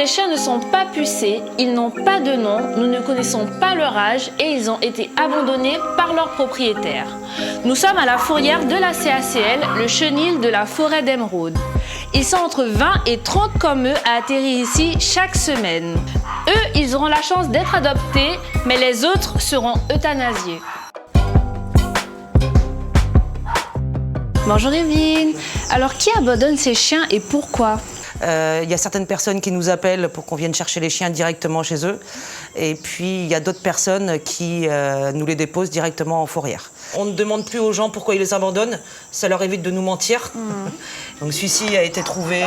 Ces chiens ne sont pas pucés, ils n'ont pas de nom, nous ne connaissons pas leur âge et ils ont été abandonnés par leurs propriétaires. Nous sommes à la fourrière de la CACL, le chenil de la forêt d'Émeraude. Ils sont entre 20 et 30 comme eux à atterrir ici chaque semaine. Eux, ils auront la chance d'être adoptés, mais les autres seront euthanasiés. Bonjour Evelyne. Alors qui abandonne ces chiens et pourquoi ? Il y a certaines personnes qui nous appellent pour qu'on vienne chercher les chiens directement chez eux. Et puis, il y a d'autres personnes qui nous les déposent directement en fourrière. On ne demande plus aux gens pourquoi ils les abandonnent. Ça leur évite de nous mentir. Donc, celui-ci a été trouvé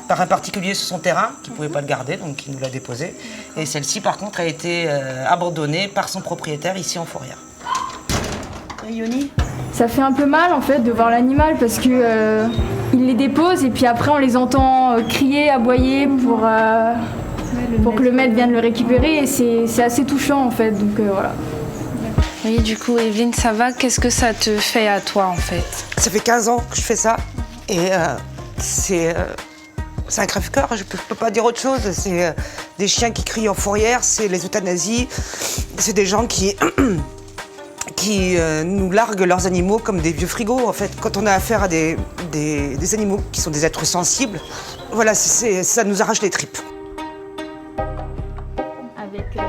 par un particulier sur son terrain, qui ne pouvait pas le garder, donc il nous l'a déposé. Et celle-ci, par contre, a été abandonnée par son propriétaire ici en fourrière. Yoni ? Ça fait un peu mal en fait de voir l'animal parce que il les dépose et puis après on les entend crier, aboyer pour que le maître vienne le récupérer et c'est assez touchant en fait, donc voilà. Oui, du coup, Evelyne, ça va ? Qu'est-ce que ça te fait à toi en fait ? Ça fait 15 ans que je fais ça et c'est un crève-cœur, je peux pas dire autre chose. C'est des chiens qui crient en fourrière, c'est les euthanasies, c'est des gens qui nous larguent leurs animaux comme des vieux frigos, en fait. Quand on a affaire à des animaux qui sont des êtres sensibles, voilà, ça nous arrache les tripes.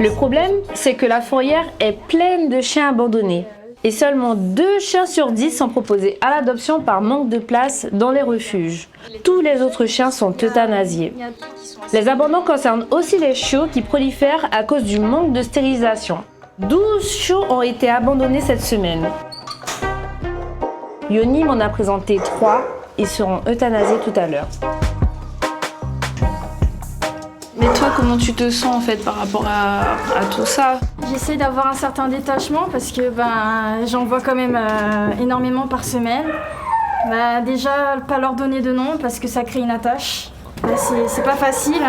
Le problème, c'est que la fourrière est pleine de chiens abandonnés. Et seulement 2 chiens sur 10 sont proposés à l'adoption par manque de place dans les refuges. Tous les autres chiens sont euthanasiés. Les abandons concernent aussi les chiots qui prolifèrent à cause du manque de stérilisation. 12 chiots ont été abandonnés cette semaine. Yoni m'en a présenté 3. Ils seront euthanasiés tout à l'heure. Mais toi, comment tu te sens en fait par rapport à tout ça ? J'essaie d'avoir un certain détachement parce que j'en vois quand même énormément par semaine. Déjà, pas leur donner de nom parce que ça crée une attache. C'est pas facile,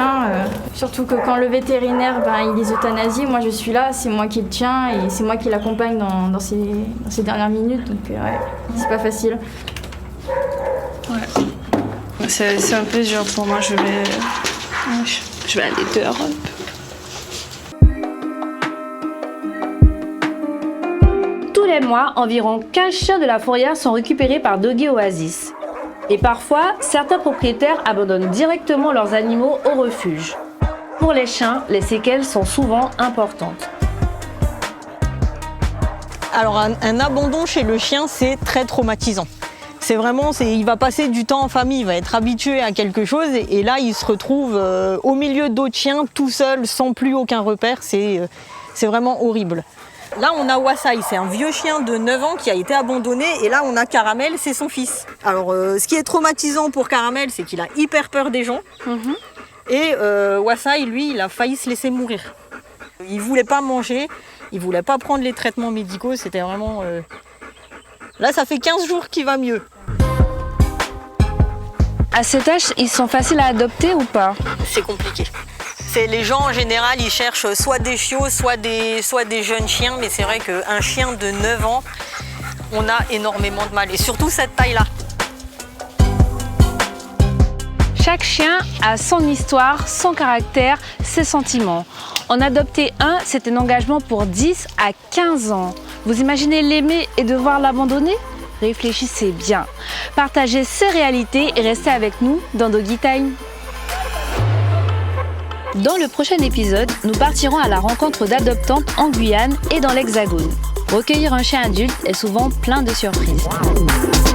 surtout que quand le vétérinaire il les euthanasie, moi je suis là, c'est moi qui le tiens et c'est moi qui l'accompagne dans ces dernières minutes, donc c'est pas facile. Ouais. C'est un peu dur pour moi, je vais aller dehors un peu. Tous les mois, environ 15 chiens de la fourrière sont récupérés par Doggy Oasis. Et parfois, certains propriétaires abandonnent directement leurs animaux au refuge. Pour les chiens, les séquelles sont souvent importantes. Alors un abandon chez le chien, c'est très traumatisant. Il va passer du temps en famille, il va être habitué à quelque chose et là il se retrouve au milieu d'autres chiens, tout seul, sans plus aucun repère, c'est vraiment horrible. Là, on a Wasai, c'est un vieux chien de 9 ans qui a été abandonné. Et là, on a Caramel, c'est son fils. Alors, ce qui est traumatisant pour Caramel, c'est qu'il a hyper peur des gens. Et Wasai, lui, il a failli se laisser mourir. Il voulait pas manger, il voulait pas prendre les traitements médicaux. C'était vraiment... Là, ça fait 15 jours qu'il va mieux. À cet âge, ils sont faciles à adopter ou pas ? C'est compliqué. Les gens en général, ils cherchent soit des chiots, soit des jeunes chiens, mais c'est vrai qu'un chien de 9 ans, on a énormément de mal, et surtout cette taille-là. Chaque chien a son histoire, son caractère, ses sentiments. En adopter un, c'est un engagement pour 10 à 15 ans. Vous imaginez l'aimer et devoir l'abandonner ? Réfléchissez bien. Partagez ces réalités et restez avec nous dans Doggy Time. Dans le prochain épisode, nous partirons à la rencontre d'adoptantes en Guyane et dans l'Hexagone. Recueillir un chien adulte est souvent plein de surprises.